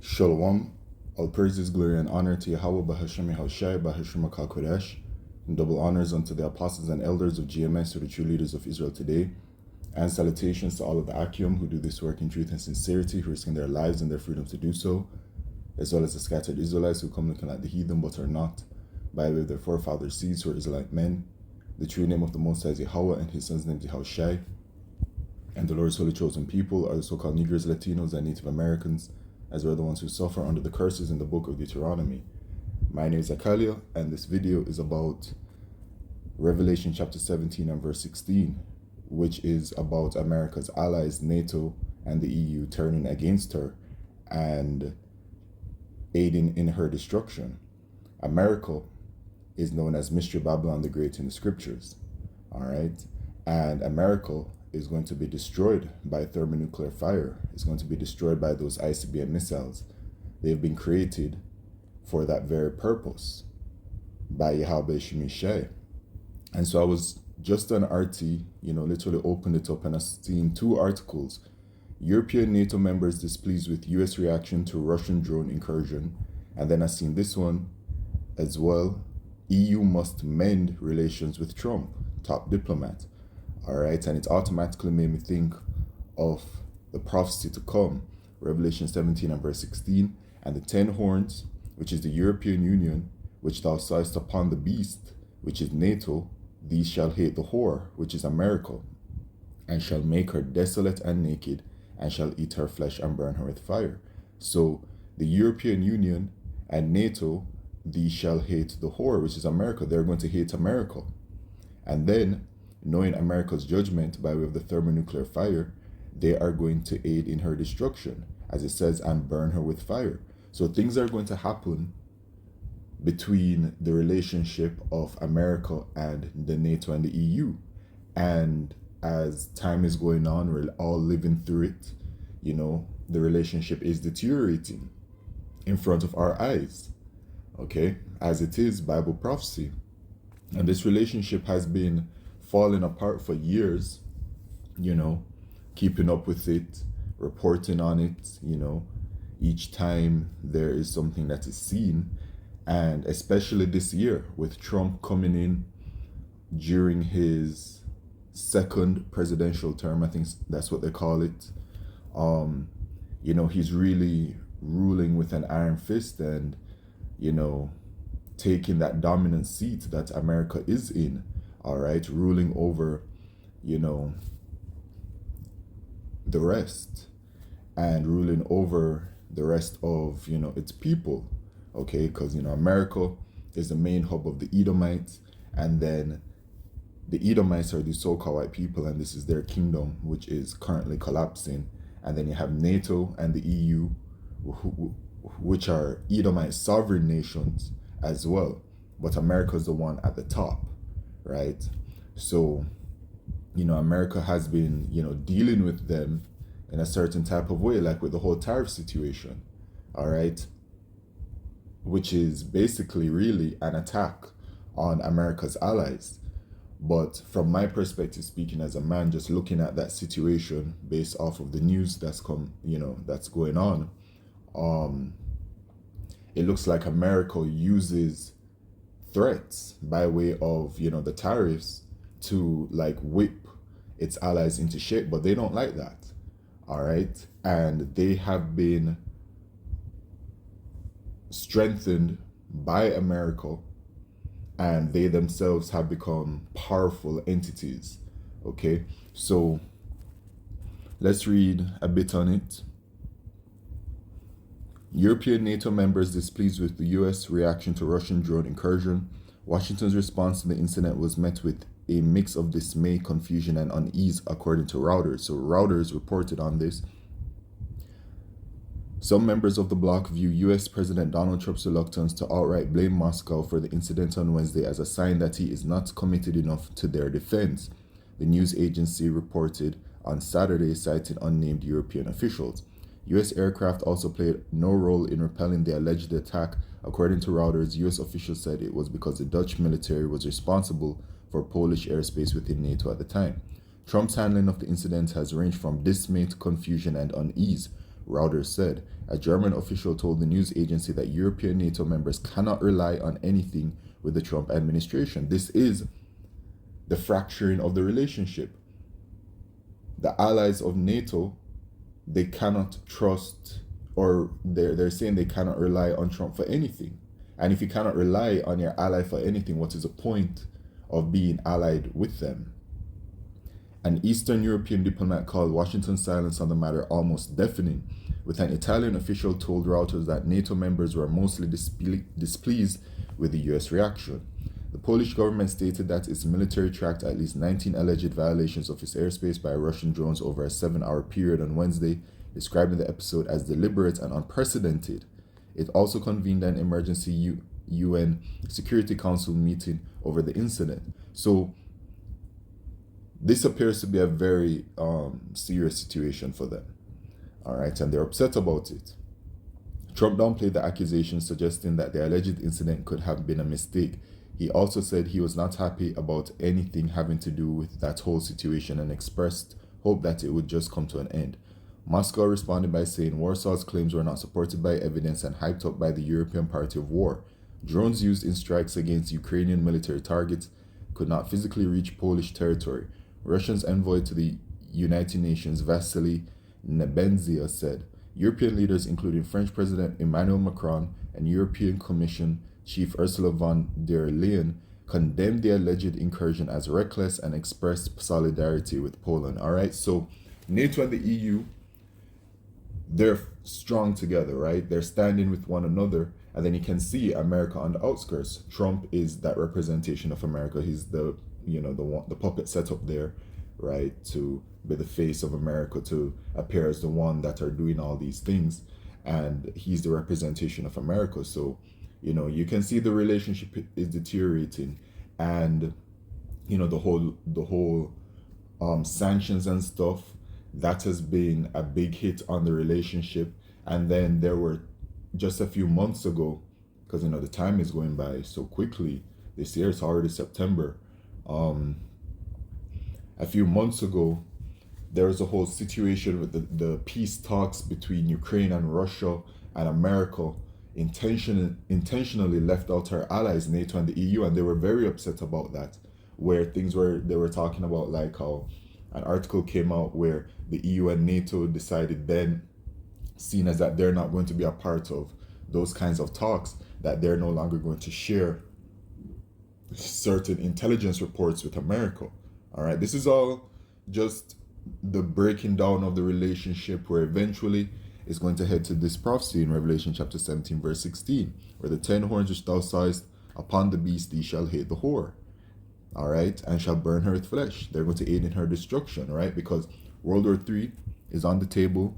Shalom. All praises, glory, and honor to Yahweh Bahashem Yahushai Bahashem HaKodesh, and double honors unto the apostles and elders of GMS, or the true leaders of Israel today, and salutations to all of the Akim who do this work in truth and sincerity, who risking their lives and their freedom to do so, as well as the scattered Israelites who come looking like the heathen but are not, by way of their forefathers' seeds who are Israelite men. The true name of the Most High is Yahweh, and his son's name is Yahushai, and the Lord's holy chosen people are the so-called Negroes, Latinos, and Native Americans, as well the ones who suffer under the curses in the book of Deuteronomy. My name is Akalia, and this video is about Revelation chapter 17 and verse 16, which is about America's allies, NATO and the EU, turning against her and aiding in her destruction. America is known as Mystery Babylon the Great in the scriptures, all right? And America is going to be destroyed by thermonuclear fire. It's going to be destroyed by those ICBM missiles. They've been created for that very purpose by Yahweh Shemishai. And so I was just on RT, literally opened it up, and I've seen two articles. European NATO members displeased with US reaction to Russian drone incursion. And then I've seen this one as well. EU must mend relations with Trump, top diplomat. All right, and it automatically made me think of the prophecy to come, Revelation 17 and verse 16, and the 10 horns, which is the European Union, which thou sawest upon the beast, which is NATO, these shall hate the whore, which is America, and shall make her desolate and naked, and shall eat her flesh and burn her with fire. So the European Union and NATO, these shall hate the whore, which is America. They're going to hate America. And then, knowing America's judgment by way of the thermonuclear fire, they are going to aid in her destruction, as it says, and burn her with fire. So things are going to happen between the relationship of America and the NATO and the EU. And as time is going on, we're all living through it, the relationship is deteriorating in front of our eyes, okay, as it is Bible prophecy. And this relationship has been falling apart for years, keeping up with it, reporting on it, each time there is something that is seen. And especially this year with Trump coming in during his second presidential term, I think that's what they call it. He's really ruling with an iron fist and, taking that dominant seat that America is in. All right, ruling over, the rest, and ruling over the rest of, its people, okay? Because, America is the main hub of the Edomites, and then the Edomites are the so-called white people, and this is their kingdom, which is currently collapsing. And then you have NATO and the EU, which are Edomite sovereign nations as well, but America's the one at the top. Right? So, America has been, dealing with them in a certain type of way, like with the whole tariff situation, all right? Which is basically really an attack on America's allies. But from my perspective, speaking as a man, just looking at that situation based off of the news that's that's going on, it looks like America uses threats by way of the tariffs to whip its allies into shape, but they don't like that, all right? And they have been strengthened by America, and they themselves have become powerful entities, okay? So let's read a bit on it. European NATO members displeased with the U.S. reaction to Russian drone incursion. Washington's response to the incident was met with a mix of dismay, confusion, and unease, according to Reuters. So Reuters reported on this. Some members of the bloc view U.S. President Donald Trump's reluctance to outright blame Moscow for the incident on Wednesday as a sign that he is not committed enough to their defense, the news agency reported on Saturday, citing unnamed European officials. U.S. aircraft also played no role in repelling the alleged attack. According to Reuters, U.S. officials said it was because the Dutch military was responsible for Polish airspace within NATO at the time. Trump's handling of the incident has ranged from dismay to confusion and unease. Reuters said. A German official told the news agency that European NATO members cannot rely on anything with the Trump administration. This is the fracturing of the relationship. The allies of NATO, they cannot trust, or they're saying they cannot rely on Trump for anything. And if you cannot rely on your ally for anything, what is the point of being allied with them? An Eastern European diplomat called Washington's silence on the matter almost deafening, with an Italian official told Reuters that NATO members were mostly displeased with the US reaction. The Polish government stated that its military tracked at least 19 alleged violations of its airspace by Russian drones over a 7-hour period on Wednesday, describing the episode as deliberate and unprecedented. It also convened an emergency UN Security Council meeting over the incident. So this appears to be a very serious situation for them. All right, and they're upset about it. Trump downplayed the accusations, suggesting that the alleged incident could have been a mistake. He also said he was not happy about anything having to do with that whole situation and expressed hope that it would just come to an end. Moscow responded by saying Warsaw's claims were not supported by evidence and hyped up by the European Party of War. Drones used in strikes against Ukrainian military targets could not physically reach Polish territory. Russia's envoy to the United Nations, Vasily Nebenzia, said European leaders, including French President Emmanuel Macron and European Commission Chief Ursula von der Leyen, condemned the alleged incursion as reckless and expressed solidarity with Poland. All right, so NATO and the EU, they're strong together, right? They're standing with one another, and then you can see America on the outskirts. Trump is that representation of America. He's the the puppet set up there, right, to be the face of America, to appear as the one that are doing all these things, and he's the representation of America. So you can see the relationship is deteriorating, and the whole sanctions and stuff, that has been a big hit on the relationship. And then there were just a few months ago, because the time is going by so quickly this year, it's already September. A few months ago, there was a whole situation with the peace talks between Ukraine and Russia, and America intentionally left out her allies, NATO and the EU, and they were very upset about that, where they were talking about, like, how an article came out where the EU and NATO decided then, seen as that they're not going to be a part of those kinds of talks, that they're no longer going to share certain intelligence reports with America. All right, this is all just the breaking down of the relationship, where eventually it's going to head to this prophecy in Revelation chapter 17 verse 16, where the 10 horns which thou sawest upon the beast, thee shall hate the whore, all right, and shall burn her with flesh. They're going to aid in her destruction, right? Because World War III is on the table.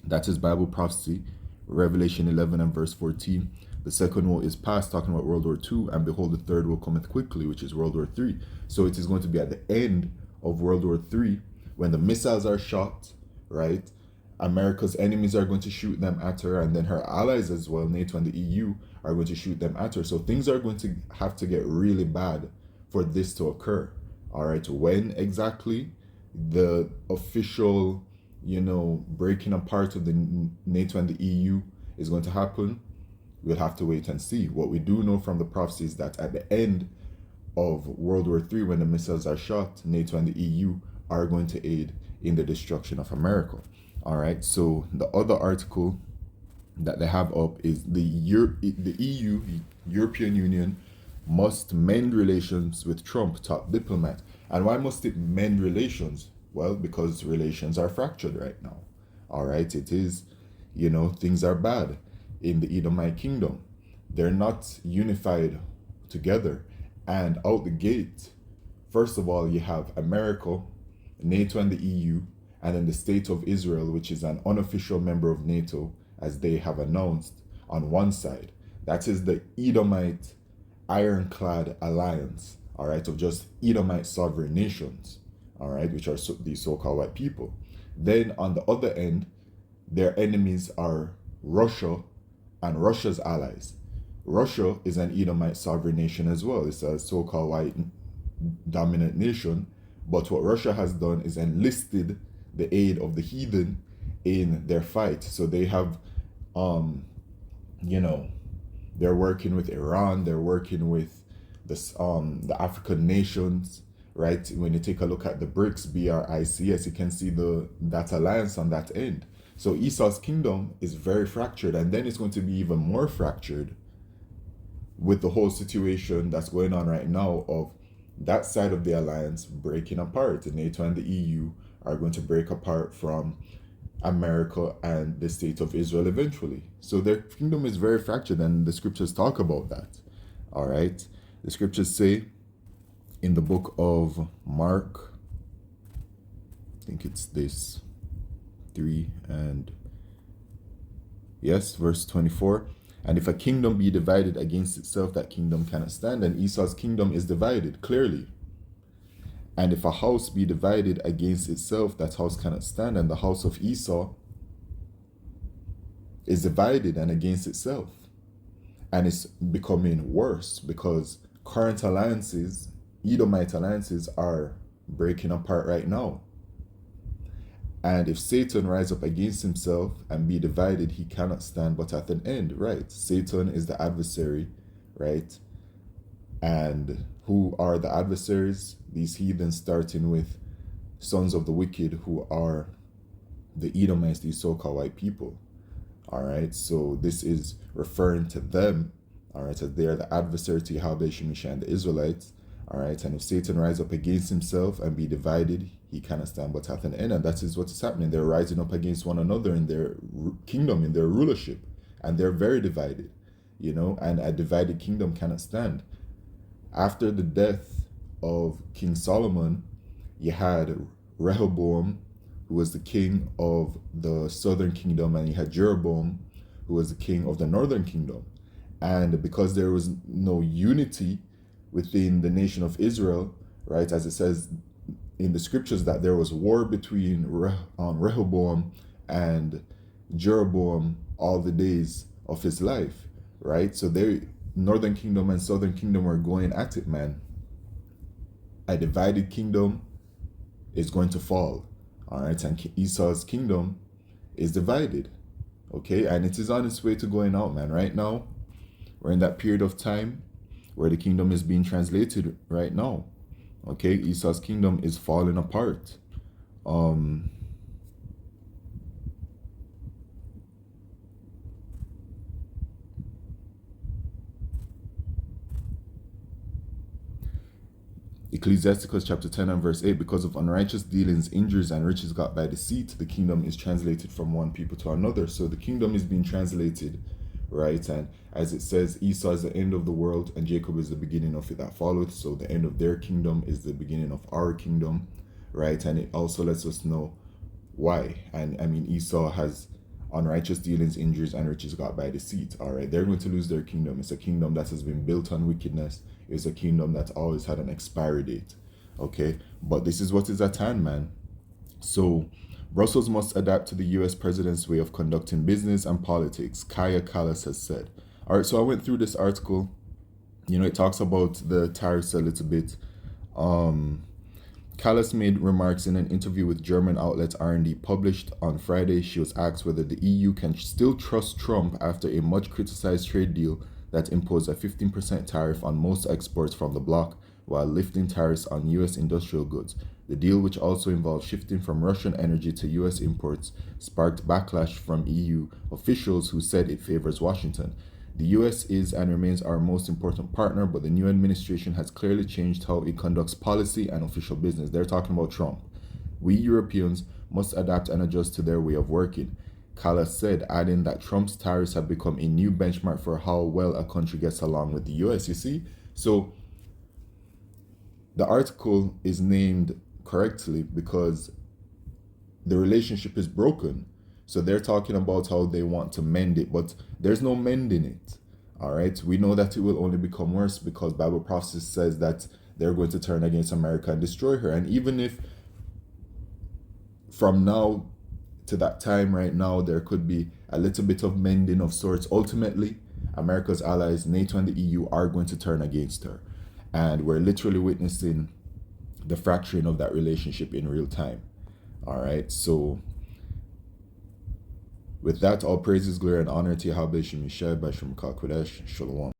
That is Bible prophecy, Revelation 11 and verse 14. The second woe is past, talking about World War II, and behold, the third will cometh quickly, which is World War III. So it is going to be at the end of World War III, when the missiles are shot, right? America's enemies are going to shoot them at her, and then her allies as well, NATO and the EU, are going to shoot them at her. So things are going to have to get really bad for this to occur. All right, when exactly the official, breaking apart of the NATO and the EU is going to happen, we'll have to wait and see. What we do know from the prophecy is that at the end of World War III, when the missiles are shot, NATO and the EU are going to aid in the destruction of America. All right, so the other article that they have up is the EU, European Union, must mend relations with Trump, top diplomat. And why must it mend relations? Well, because relations are fractured right now. All right, it is, things are bad in the Edomite kingdom. They're not unified together. And out the gate, first of all, you have America, NATO and the EU, and then the State of Israel, which is an unofficial member of NATO, as they have announced, on one side. That is the Edomite ironclad alliance, all right, of just Edomite sovereign nations, all right, which are these so-called white people. Then on the other end, their enemies are Russia and Russia's allies. Russia is an Edomite sovereign nation as well. It's a so-called white dominant nation. But what Russia has done is enlisted the aid of the heathen in their fight. So they have, you know, they're working with Iran, they're working with the African nations, right? When you take a look at the BRICS, BRICS, you can see that alliance on that end. So Esau's kingdom is very fractured, and then it's going to be even more fractured with the whole situation that's going on right now of that side of the alliance breaking apart. The NATO and the EU are going to break apart from America and the state of Israel eventually. So their kingdom is very fractured, and the scriptures talk about that. All right. The scriptures say in the book of Mark, I think it's this 3 and yes, verse 24. And if a kingdom be divided against itself, that kingdom cannot stand. And Esau's kingdom is divided, clearly. And if a house be divided against itself, that house cannot stand. And the house of Esau is divided and against itself. And it's becoming worse because current alliances, Edomite alliances, are breaking apart right now. And if Satan rise up against himself and be divided, he cannot stand but at an end, right? Satan is the adversary, right? And who are the adversaries? These heathens, starting with sons of the wicked, who are the Edomites, these so-called white people. All right, so this is referring to them, all right, as they are the adversary to Yahweh, Shemisha, and the Israelites. All right, and if Satan rise up against himself and be divided, he cannot stand but hath an end. And that is what is happening. They're rising up against one another in their kingdom, in their rulership, and they're very divided, you know, and a divided kingdom cannot stand. After the death of King Solomon, you had Rehoboam, who was the king of the southern kingdom, and you had Jeroboam, who was the king of the northern kingdom. And because there was no unity within the nation of Israel, right, as it says in the scriptures that there was war between Rehoboam and Jeroboam all the days of his life, right? So they, northern kingdom and southern kingdom, were going at it, man. A divided kingdom is going to fall, all right? And Esau's kingdom is divided, okay? And it is on its way to going out, man. Right now, we're in that period of time where the kingdom is being translated right now. Okay, Esau's kingdom is falling apart. Ecclesiasticus chapter 10 and verse 8, because of unrighteous dealings, injuries, and riches got by deceit, the kingdom is translated from one people to another. So the kingdom is being translated, right? And as it says, Esau is the end of the world and Jacob is the beginning of it that followeth. So the end of their kingdom is the beginning of our kingdom, right? And it also lets us know why. And I mean, Esau has unrighteous dealings, injuries, and riches got by deceit. All right, they're going to lose their kingdom. It's a kingdom that has been built on wickedness. It's a kingdom that's always had an expiry date. Okay, but this is what is at hand, man. So Brussels must adapt to the US president's way of conducting business and politics, Kaya Kallas has said. All right, so I went through this article. You know, it talks about the tariffs a little bit. Kallas made remarks in an interview with German outlet R&D published on Friday. She was asked whether the EU can still trust Trump after a much criticized trade deal that imposed a 15% tariff on most exports from the bloc while lifting tariffs on US industrial goods. The deal, which also involved shifting from Russian energy to US imports, sparked backlash from EU officials who said it favors Washington. The US is and remains our most important partner, but the new administration has clearly changed how it conducts policy and official business. They're talking about Trump. We Europeans must adapt and adjust to their way of working, Kallas said, adding that Trump's tariffs have become a new benchmark for how well a country gets along with the US, you see? So the article is named correctly because the relationship is broken. So they're talking about how they want to mend it, but there's no mending it. All right. We know that it will only become worse because Bible prophecy says that they're going to turn against America and destroy her. And even if from now to that time right now, there could be a little bit of mending of sorts, ultimately, America's allies, NATO and the EU, are going to turn against her. And we're literally witnessing the fracturing of that relationship in real time. All right. So With that, all praises, glory, and honor to Yahweh Shem Yeshai B'Shem Kodesh. Shalom.